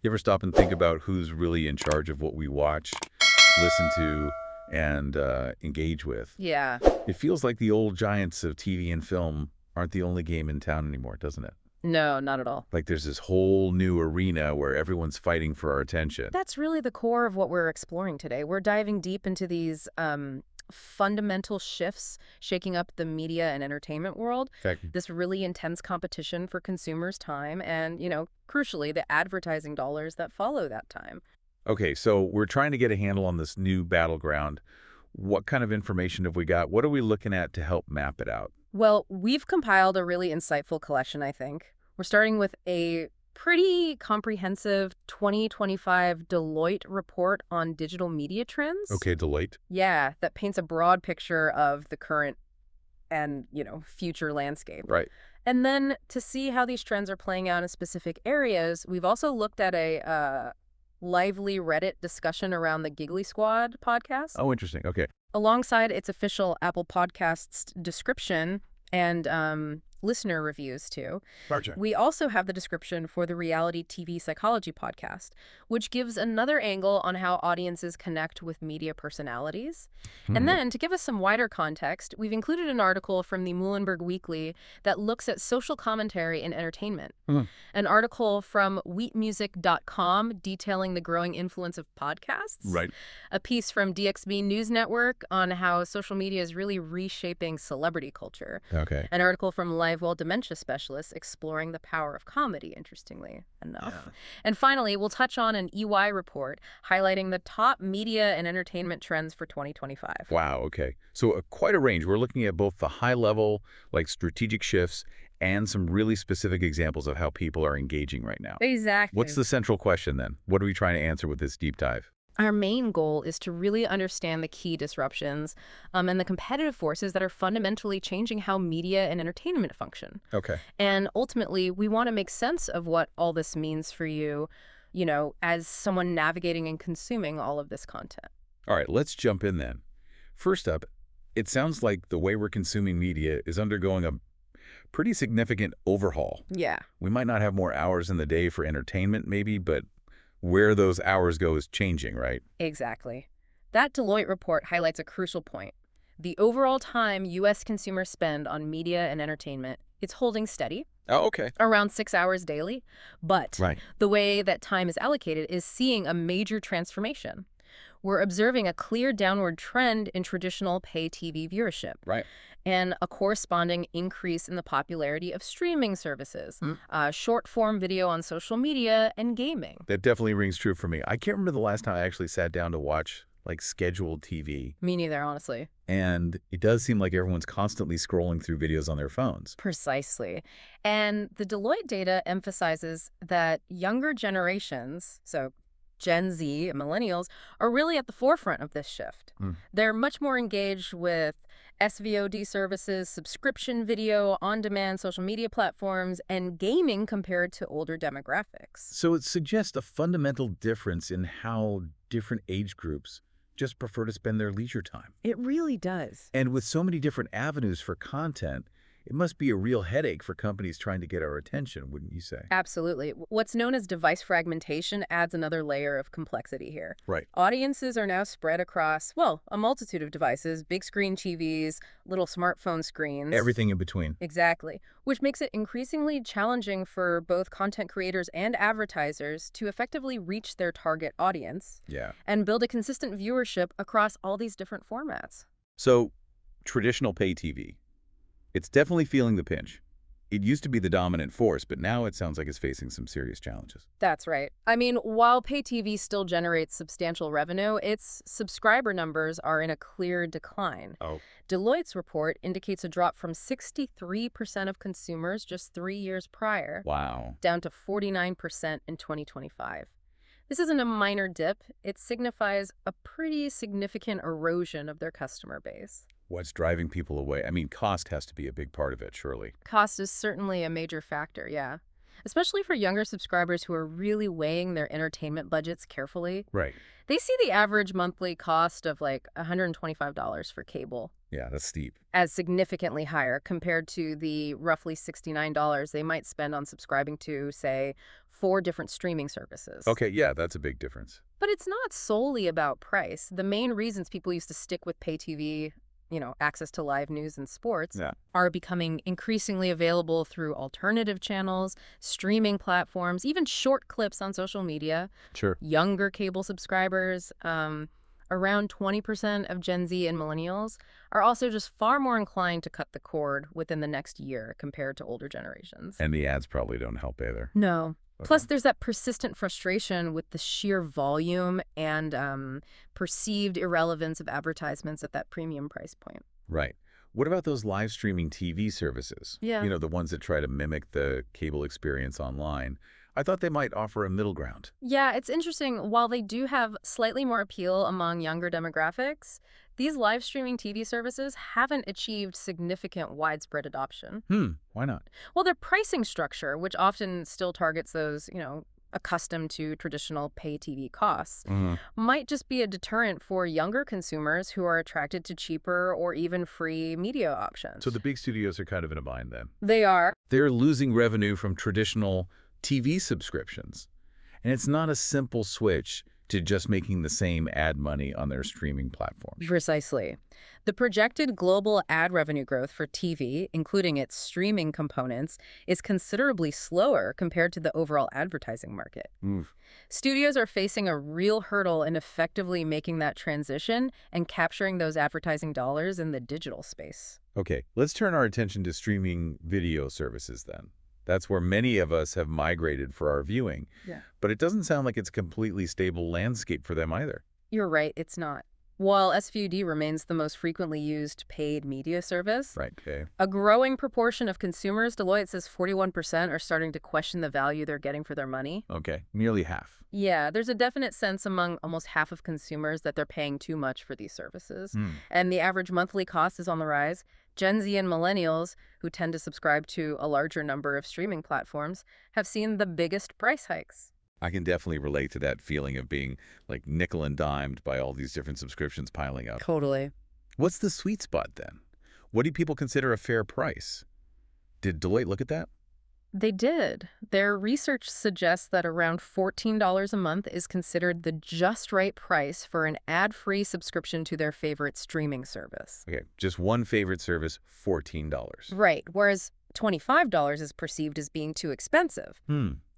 You ever stop and think about who's really in charge of what we watch, listen to, and engage with? Yeah. It feels like the old giants of TV and film aren't the only game in town anymore, doesn't it? No, not at all. Like there's this whole new arena where everyone's fighting for our attention. That's really the core of what we're exploring today. We're diving deep into these fundamental shifts shaking up the media and entertainment world, In fact, this really intense competition for consumers' time, and, crucially, the advertising dollars that follow that time. okay, so we're trying to get a handle on this new battleground. What kind of information have we got? What are we looking at to help map it out? Well, we've compiled a really insightful collection, I think. We're starting with a pretty comprehensive 2025 Deloitte report on digital media trends. Okay, Deloitte. Yeah, that paints a broad picture of the current and, future landscape. Right. And then to see how these trends are playing out in specific areas, we've also looked at a lively Reddit discussion around the Giggly Squad podcast, Oh, interesting. Okay. alongside its official Apple Podcasts description and listener reviews, too. Gotcha. We also have the description for the Reality TV Psychology podcast, which gives another angle on how audiences connect with media personalities. And then, to give us some wider context, we've included an article from the Muhlenberg Weekly that looks at social commentary in entertainment. An article from wheatmusic.com detailing the growing influence of podcasts. Right. A piece from DXB News Network on how social media is really reshaping celebrity culture. Okay. An article from LiveWell dementia specialists exploring the power of comedy, interestingly enough. Yeah. And finally, we'll touch on an EY report highlighting the top media and entertainment trends for 2025. Wow, okay. So quite a range. We're looking at both the high level, like strategic shifts, and some really specific examples of how people are engaging right now. Exactly. What's the central question then? What are we trying to answer with this deep dive? Our main goal is to really understand the key disruptions and the competitive forces that are fundamentally changing how media and entertainment function. Okay. And ultimately, we want to make sense of what all this means for you, as someone navigating and consuming all of this content. All right, let's jump in then. First up, it sounds like the way we're consuming media is undergoing a pretty significant overhaul. Yeah. We might not have more hours in the day for entertainment maybe, but where those hours go is changing, right? Exactly. That Deloitte report highlights a crucial point. The overall time U.S. consumers spend on media and entertainment, it's holding steady, Oh, okay. around 6 hours daily. But Right. the way that time is allocated is seeing a major transformation. We're observing a clear downward trend in traditional pay TV viewership Right. and a corresponding increase in the popularity of streaming services, short-form video on social media, and gaming. That definitely rings true for me. I can't remember the last time I actually sat down to watch like scheduled TV. Me neither, honestly. And it does seem like everyone's constantly scrolling through videos on their phones. Precisely. And the Deloitte data emphasizes that younger generations, so Gen Z and millennials, are really at the forefront of this shift. They're much more engaged with SVOD services, subscription video, on-demand social media platforms, and gaming compared to older demographics. So it suggests a fundamental difference in how different age groups just prefer to spend their leisure time. It really does. And with so many different avenues for content, it must be a real headache for companies trying to get our attention, wouldn't you say? Absolutely. What's known as device fragmentation adds another layer of complexity here. Right. Audiences are now spread across, well, a multitude of devices, big screen TVs, little smartphone screens. Everything in between. Exactly. Which makes it increasingly challenging for both content creators and advertisers to effectively reach their target audience Yeah. and build a consistent viewership across all these different formats. So, traditional pay TV. It's definitely feeling the pinch. It used to be the dominant force, but now it sounds like it's facing some serious challenges. That's right. I mean, while pay TV still generates substantial revenue, its subscriber numbers are in a clear decline. Oh. Deloitte's report indicates a drop from 63% of consumers just 3 years prior Wow. down to 49% in 2025. This isn't a minor dip. It signifies a pretty significant erosion of their customer base. What's driving people away? I mean, cost has to be a big part of it, surely. Cost is certainly a major factor, yeah. Especially for younger subscribers who are really weighing their entertainment budgets carefully. Right. They see the average monthly cost of like $125 for cable, Yeah, that's steep. as significantly higher compared to the roughly $69 they might spend on subscribing to, say, 4 different streaming services. Okay, yeah, that's a big difference. But it's not solely about price. The main reasons people used to stick with pay TV, access to live news and sports, Yeah. are becoming increasingly available through alternative channels, streaming platforms, even short clips on social media. Sure. Younger cable subscribers, around 20% of Gen Z and millennials, are also just far more inclined to cut the cord within the next year compared to older generations. And the ads probably don't help either. No. Okay. Plus, there's that persistent frustration with the sheer volume and perceived irrelevance of advertisements at that premium price point. Right. What about those live streaming TV services? Yeah. You know, the ones that try to mimic the cable experience online. I thought they might offer a middle ground. Yeah, it's interesting. While they do have slightly more appeal among younger demographics, these live streaming TV services haven't achieved significant widespread adoption. Why not? Well, their pricing structure, which often still targets those, accustomed to traditional pay TV costs, might just be a deterrent for younger consumers who are attracted to cheaper or even free media options. So the big studios are kind of in a bind then. They are. They're losing revenue from traditional TV subscriptions. And it's not a simple switch to just making the same ad money on their streaming platforms. Precisely. The projected global ad revenue growth for TV, including its streaming components, is considerably slower compared to the overall advertising market. Studios are facing a real hurdle in effectively making that transition and capturing those advertising dollars in the digital space. Okay, let's turn our attention to streaming video services then. That's where many of us have migrated for our viewing. Yeah. But it doesn't sound like it's a completely stable landscape for them either. You're right, it's not. While SVOD remains the most frequently used paid media service, Right, okay. a growing proportion of consumers, Deloitte says 41%, are starting to question the value they're getting for their money. Okay, nearly half. Yeah, there's a definite sense among almost half of consumers that they're paying too much for these services. And the average monthly cost is on the rise. Gen Z and millennials, who tend to subscribe to a larger number of streaming platforms, have seen the biggest price hikes. I can definitely relate to that feeling of being like nickel and dimed by all these different subscriptions piling up. Totally. What's the sweet spot then? What do people consider a fair price? Did Deloitte look at that? They did. Their research suggests that around $14 a month is considered the just right price for an ad-free subscription to their favorite streaming service. Okay, just one favorite service, $14. Right, whereas $25 is perceived as being too expensive.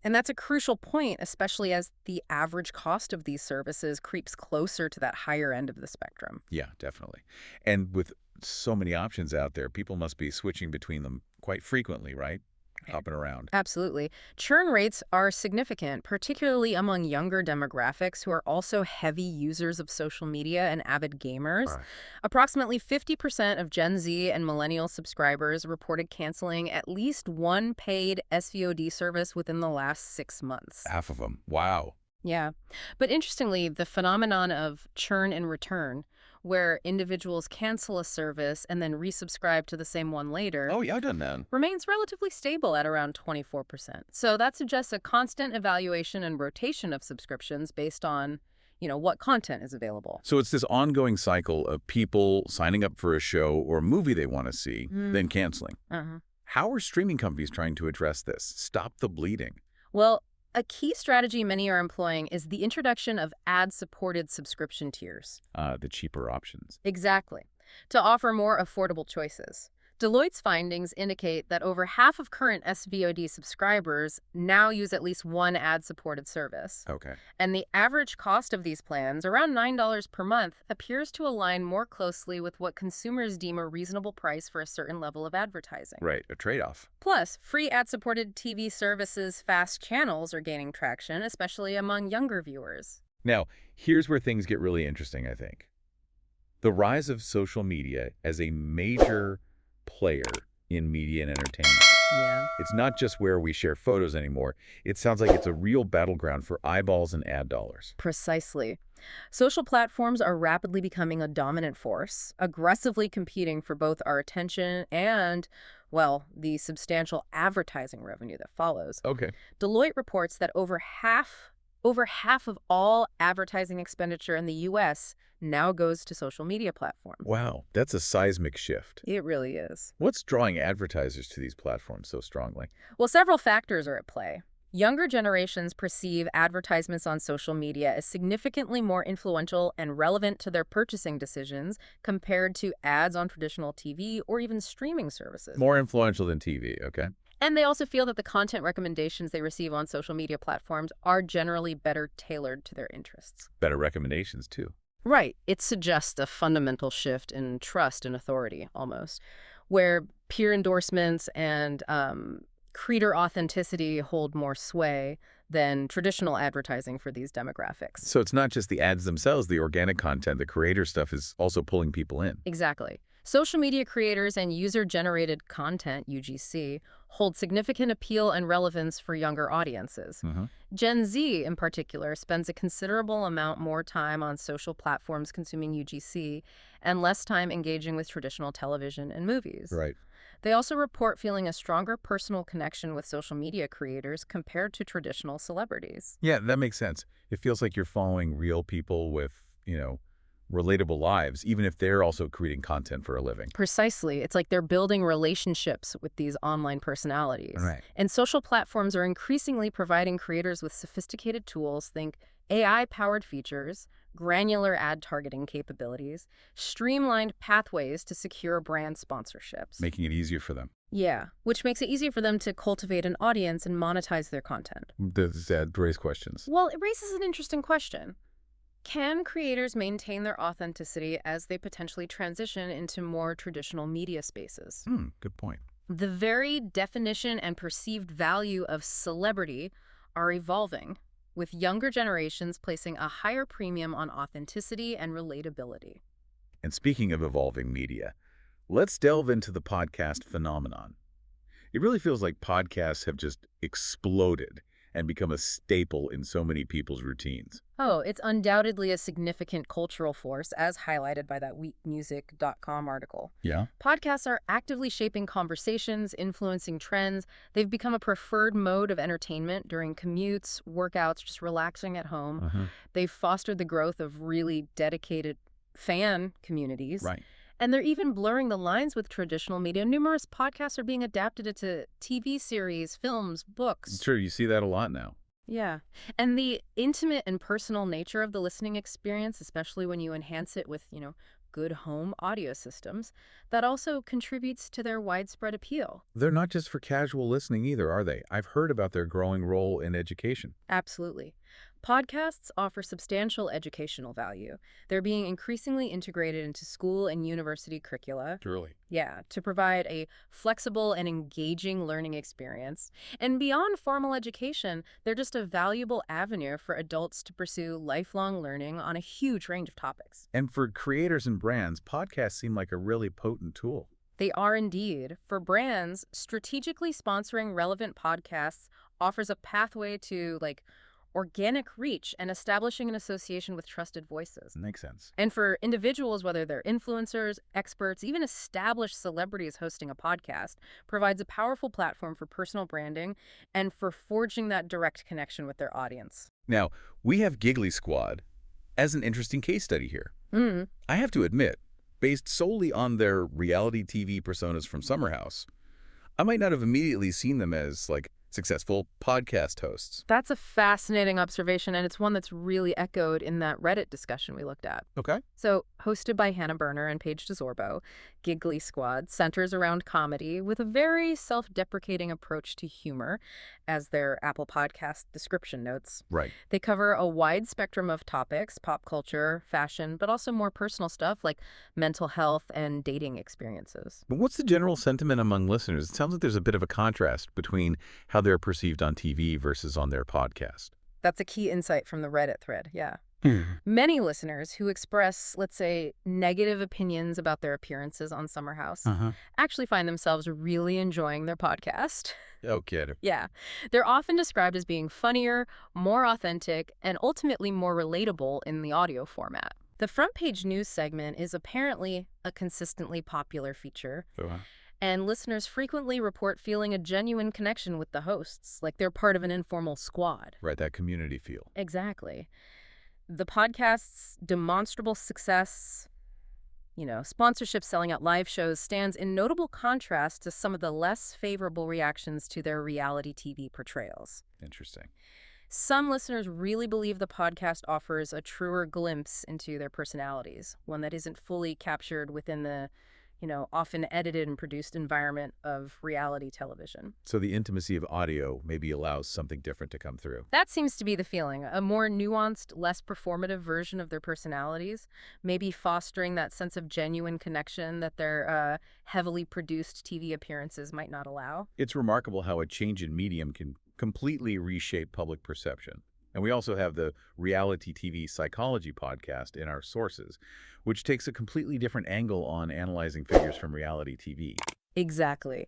And that's a crucial point, especially as the average cost of these services creeps closer to that higher end of the spectrum. Yeah, definitely. And with so many options out there, people must be switching between them quite frequently, right? Hopping around. Absolutely. Churn rates are significant, particularly among younger demographics who are also heavy users of social media and avid gamers. Right. Approximately 50% of Gen Z and millennial subscribers reported canceling at least one paid SVOD service within the last 6 months. Half of them. Wow. Yeah. But interestingly, the phenomenon of churn and return, where individuals cancel a service and then resubscribe to the same one later, Oh, yeah, I've done that. remains relatively stable at around 24%. So that suggests a constant evaluation and rotation of subscriptions based on, what content is available. So it's this ongoing cycle of people signing up for a show or movie they want to see, then canceling. How are streaming companies trying to address this? Stop the bleeding. Well, a key strategy many are employing is the introduction of ad-supported subscription tiers. The cheaper options. Exactly. To offer more affordable choices. Deloitte's findings indicate that over half of current SVOD subscribers now use at least one ad-supported service. Okay. And the average cost of these plans, around $9 per month, appears to align more closely with what consumers deem a reasonable price for a certain level of advertising. Right, a trade-off. Plus, free ad-supported TV services' fast channels are gaining traction, especially among younger viewers. Now, here's where things get really interesting, I think. The rise of social media as a major player in media and entertainment. Yeah. It's not just where we share photos anymore. It sounds like it's a real battleground for eyeballs and ad dollars. Precisely. Social platforms are rapidly becoming a dominant force, aggressively competing for both our attention and, well, the substantial advertising revenue that follows. Okay. Deloitte reports that over half Over half of all advertising expenditure in the U.S. now goes to social media platforms. Wow, that's a seismic shift. It really is. What's drawing advertisers to these platforms so strongly? Well, several factors are at play. Younger generations perceive advertisements on social media as significantly more influential and relevant to their purchasing decisions compared to ads on traditional TV or even streaming services. More influential than TV, okay? And they also feel that the content recommendations they receive on social media platforms are generally better tailored to their interests. Better recommendations, too. Right. It suggests a fundamental shift in trust and authority, almost, where peer endorsements and creator authenticity hold more sway than traditional advertising for these demographics. So it's not just the ads themselves, the organic content, the creator stuff is also pulling people in. Exactly. Social media creators and user-generated content, UGC, hold significant appeal and relevance for younger audiences. Gen Z, in particular, spends a considerable amount more time on social platforms consuming UGC and less time engaging with traditional television and movies. Right. They also report feeling a stronger personal connection with social media creators compared to traditional celebrities. Yeah, that makes sense. It feels like you're following real people with, relatable lives, even if they're also creating content for a living. Precisely. It's like they're building relationships with these online personalities. Right. And social platforms are increasingly providing creators with sophisticated tools, think AI-powered features, granular ad targeting capabilities, streamlined pathways to secure brand sponsorships. Making it easier for them. Yeah, which makes it easier for them to cultivate an audience and monetize their content. Does that raise questions? Well, it raises an interesting question. Can creators maintain their authenticity as they potentially transition into more traditional media spaces? Good point. The very definition and perceived value of celebrity are evolving, with younger generations placing a higher premium on authenticity and relatability. And speaking of evolving media, let's delve into the podcast phenomenon. It really feels like podcasts have just exploded and become a staple in so many people's routines. Oh, it's undoubtedly a significant cultural force, as highlighted by that weekmusic.com article. Yeah? Podcasts are actively shaping conversations, influencing trends. They've become a preferred mode of entertainment during commutes, workouts, just relaxing at home. They've fostered the growth of really dedicated fan communities. Right. And they're even blurring the lines with traditional media. Numerous podcasts are being adapted into TV series, films, books. True, you see that a lot now. Yeah. And the intimate and personal nature of the listening experience, especially when you enhance it with, good home audio systems, that also contributes to their widespread appeal. They're not just for casual listening either, are they? I've heard about their growing role in education. Absolutely. Podcasts offer substantial educational value. They're being increasingly integrated into school and university curricula. Truly. Yeah, to provide a flexible and engaging learning experience. And beyond formal education, they're just a valuable avenue for adults to pursue lifelong learning on a huge range of topics. And for creators and brands, podcasts seem like a really potent tool. They are indeed. For brands, strategically sponsoring relevant podcasts offers a pathway to, organic reach and establishing an association with trusted voices. Makes sense. And for individuals, whether they're influencers, experts, even established celebrities hosting a podcast, provides a powerful platform for personal branding and for forging that direct connection with their audience. Now, we have Giggly Squad as an interesting case study here. I have to admit, based solely on their reality TV personas from Summer House, I might not have immediately seen them as, successful podcast hosts. That's a fascinating observation, and it's one that's really echoed in that Reddit discussion we looked at. Okay. So, hosted by Hannah Berner and Paige DeZorbo, Giggly Squad centers around comedy with a very self-deprecating approach to humor, as their Apple Podcast description notes. Right. They cover a wide spectrum of topics, pop culture, fashion, but also more personal stuff like mental health and dating experiences. But what's the general sentiment among listeners? It sounds like there's a bit of a contrast between how they're perceived on TV versus on their podcast. That's a key insight from the Reddit thread, yeah. Many listeners who express, let's say, negative opinions about their appearances on Summer House actually find themselves really enjoying their podcast. Oh, kid. Yeah. They're often described as being funnier, more authentic, and ultimately more relatable in the audio format. The front page news segment is apparently a consistently popular feature. And listeners frequently report feeling a genuine connection with the hosts, like they're part of an informal squad. Right, that community feel. Exactly. The podcast's demonstrable success, sponsorship selling out live shows, stands in notable contrast to some of the less favorable reactions to their reality TV portrayals. Interesting. Some listeners really believe the podcast offers a truer glimpse into their personalities, one that isn't fully captured within the, often edited and produced environment of reality television. So the intimacy of audio maybe allows something different to come through. That seems to be the feeling, a more nuanced, less performative version of their personalities, maybe fostering that sense of genuine connection that their heavily produced TV appearances might not allow. It's remarkable how a change in medium can completely reshape public perception. And we also have the reality TV psychology podcast in our sources, which takes a completely different angle on analyzing figures from reality TV. Exactly.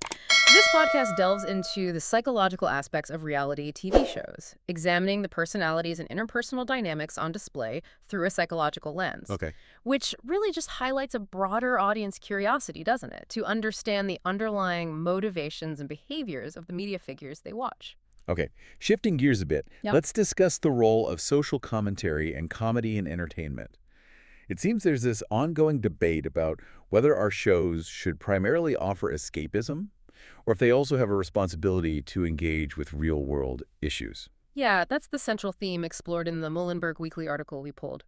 This podcast delves into the psychological aspects of reality TV shows, examining the personalities and interpersonal dynamics on display through a psychological lens. Okay. Which really just highlights a broader audience curiosity, doesn't it? To understand the underlying motivations and behaviors of the media figures they watch. Okay, shifting gears a bit, Yep. let's discuss the role of social commentary and comedy in entertainment. It seems there's this ongoing debate about whether our shows should primarily offer escapism or if they also have a responsibility to engage with real-world issues. Yeah, that's the central theme explored in the Muhlenberg Weekly article we pulled.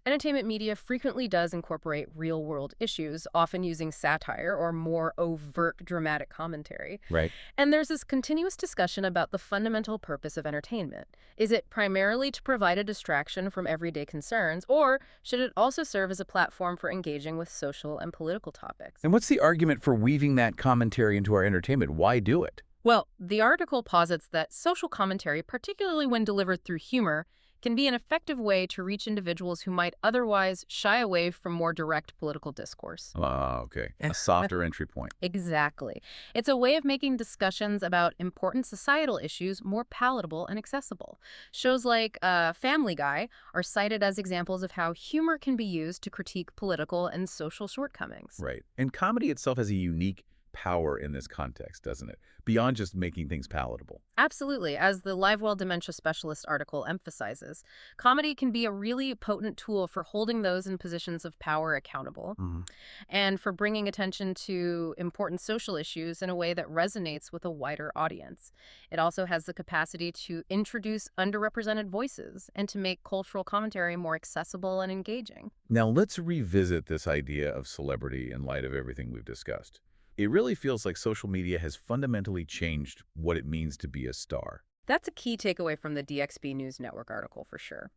Entertainment media frequently does incorporate real-world issues, often using satire or more overt dramatic commentary. Right. And there's this continuous discussion about the fundamental purpose of entertainment. Is it primarily to provide a distraction from everyday concerns, or should it also serve as a platform for engaging with social and political topics? And what's the argument for weaving that commentary into our entertainment? Why do it? Well, the article posits that social commentary, particularly when delivered through humor, can be an effective way to reach individuals who might otherwise shy away from more direct political discourse. Ah, okay. A softer entry point. Exactly. It's a way of making discussions about important societal issues more palatable and accessible. Shows like Family Guy are cited as examples of how humor can be used to critique political and social shortcomings. Right. And comedy itself has a unique power in this context, doesn't it? Beyond just making things palatable. Absolutely. As the LiveWell Dementia Specialist article emphasizes, comedy can be a really potent tool for holding those in positions of power accountable and for bringing attention to important social issues in a way that resonates with a wider audience. It also has the capacity to introduce underrepresented voices and to make cultural commentary more accessible and engaging. Now let's revisit this idea of celebrity in light of everything we've discussed. It really feels like social media has fundamentally changed what it means to be a star. That's a key takeaway from the DXB News Network article for sure.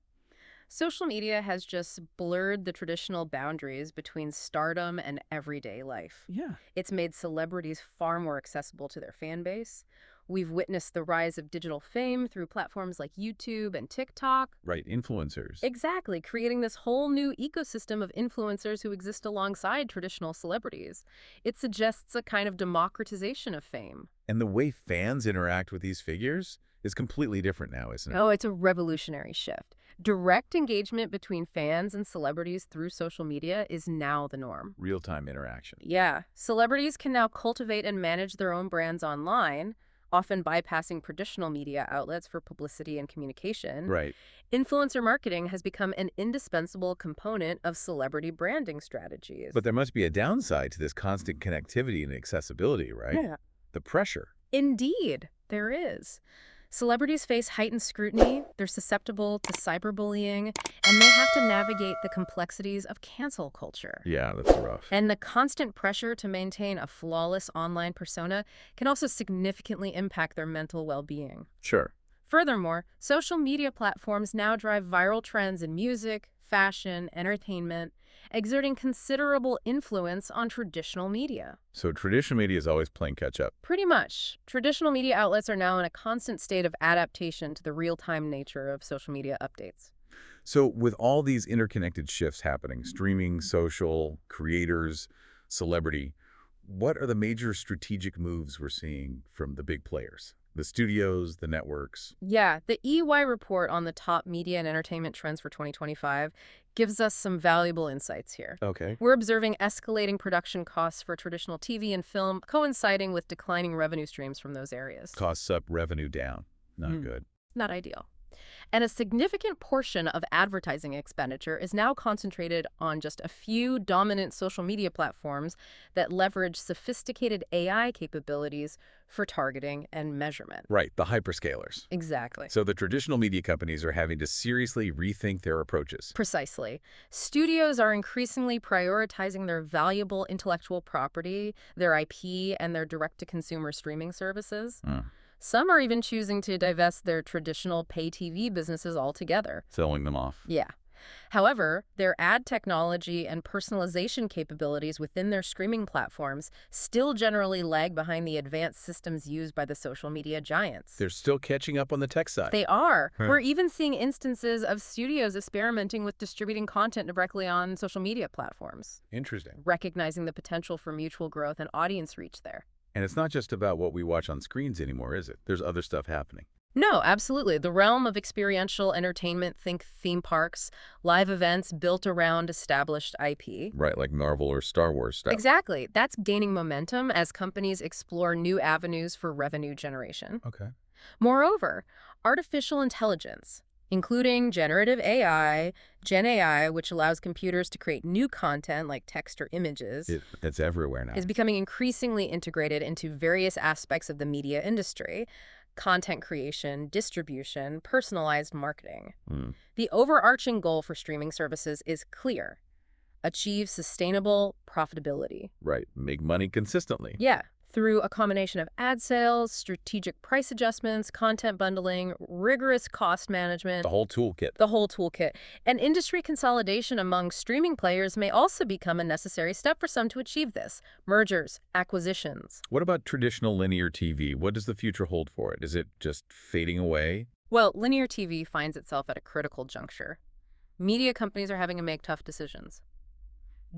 Social media has just blurred the traditional boundaries between stardom and everyday life. Yeah. It's made celebrities far more accessible to their fan base. We've witnessed the rise of digital fame through platforms like YouTube and TikTok. Right, influencers. Exactly, creating this whole new ecosystem of influencers who exist alongside traditional celebrities. It suggests a kind of democratization of fame. And the way fans interact with these figures is completely different now, isn't it? Oh, it's a revolutionary shift. Direct engagement between fans and celebrities through social media is now the norm. Real-time interaction. Yeah, celebrities can now cultivate and manage their own brands online, often bypassing traditional media outlets for publicity and communication. Right. Influencer marketing has become an indispensable component of celebrity branding strategies. But there must be a downside to this constant connectivity and accessibility, right? Yeah. The pressure. Indeed, there is. Celebrities face heightened scrutiny, they're susceptible to cyberbullying, and they have to navigate the complexities of cancel culture. Yeah, that's rough. And the constant pressure to maintain a flawless online persona can also significantly impact their mental well-being. Sure. Furthermore, social media platforms now drive viral trends in music, fashion, entertainment, exerting considerable influence on traditional media. So traditional media is always playing catch-up. Pretty much. Traditional media outlets are now in a constant state of adaptation to the real-time nature of social media updates. So with all these interconnected shifts happening, streaming, social, creators, celebrity, what are the major strategic moves we're seeing from the big players? The studios, the networks. Yeah, the EY report on the top media and entertainment trends for 2025 gives us some valuable insights here. Okay. We're observing escalating production costs for traditional TV and film, coinciding with declining revenue streams from those areas. Costs up, revenue down. Not good. Not ideal. And a significant portion of advertising expenditure is now concentrated on just a few dominant social media platforms that leverage sophisticated AI capabilities for targeting and measurement. Right, the hyperscalers. Exactly. So the traditional media companies are having to seriously rethink their approaches. Precisely. Studios are increasingly prioritizing their valuable intellectual property, their IP, and their direct-to-consumer streaming services. Some are even choosing to divest their traditional pay TV businesses altogether. Selling them off. Yeah. However, their ad technology and personalization capabilities within their streaming platforms still generally lag behind the advanced systems used by the social media giants. They're still catching up on the tech side. They are. Huh. We're even seeing instances of studios experimenting with distributing content directly on social media platforms, Interesting. recognizing the potential for mutual growth and audience reach there. And it's not just about what we watch on screens anymore, is it? There's other stuff happening. No, absolutely. The realm of experiential entertainment, think theme parks, live events built around established IP. Right, like Marvel or Star Wars stuff. Exactly. That's gaining momentum as companies explore new avenues for revenue generation. Okay. Moreover, artificial intelligence, including generative AI, Gen AI, which allows computers to create new content like text or images, It's everywhere now. is becoming increasingly integrated into various aspects of the media industry: content creation, distribution, personalized marketing. The overarching goal for streaming services is clear: achieve sustainable profitability. Right, make money consistently. Yeah, through a combination of ad sales, strategic price adjustments, content bundling, rigorous cost management. The whole toolkit. The whole toolkit. And industry consolidation among streaming players may also become a necessary step for some to achieve this. Mergers, acquisitions. What about traditional linear TV? What does the future hold for it? Is it just fading away? Well, linear TV finds itself at a critical juncture. Media companies are having to make tough decisions.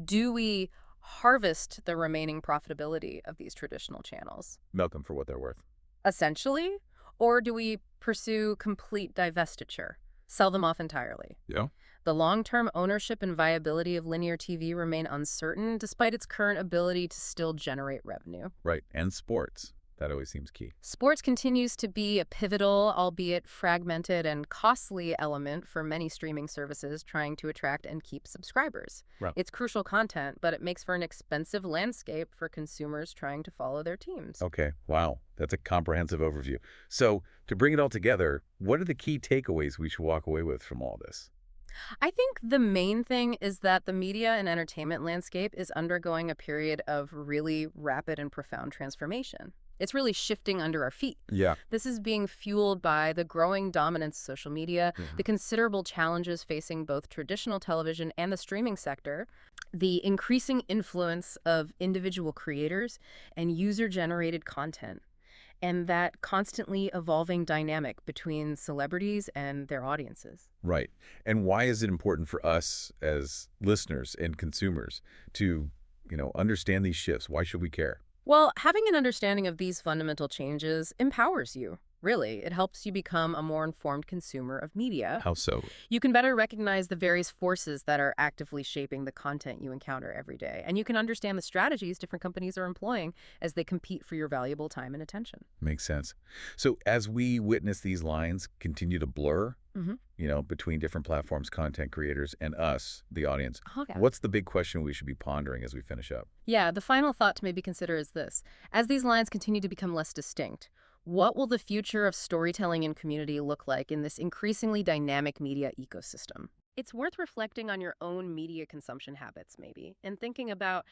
Do we harvest the remaining profitability of these traditional channels, Milk them for what they're worth. essentially? Or do we pursue complete divestiture, sell them off entirely? Yeah. The long-term ownership and viability of linear TV remain uncertain, despite its current ability to still generate revenue. Right, and sports. That always seems key. Sports continues to be a pivotal, albeit fragmented and costly element for many streaming services trying to attract and keep subscribers. Right. It's crucial content, but it makes for an expensive landscape for consumers trying to follow their teams. Okay, wow. That's a comprehensive overview. So, to bring it all together, what are the key takeaways we should walk away with from all this? I think the main thing is that the media and entertainment landscape is undergoing a period of really rapid and profound transformation. It's really shifting under our feet. Yeah. This is being fueled by the growing dominance of social media, the considerable challenges facing both traditional television and the streaming sector, the increasing influence of individual creators and user-generated content, and that constantly evolving dynamic between celebrities and their audiences. Right. And why is it important for us as listeners and consumers to, understand these shifts? Why should we care? Well, having an understanding of these fundamental changes empowers you. Really, it helps you become a more informed consumer of media. How so? You can better recognize the various forces that are actively shaping the content you encounter every day, and you can understand the strategies different companies are employing as they compete for your valuable time and attention. Makes sense. So as we witness these lines continue to blur, between different platforms, content creators, and us, the audience, Okay. what's the big question we should be pondering as we finish up? Yeah, the final thought to maybe consider is this. As these lines continue to become less distinct, what will the future of storytelling and community look like in this increasingly dynamic media ecosystem? It's worth reflecting on your own media consumption habits, maybe, and thinking about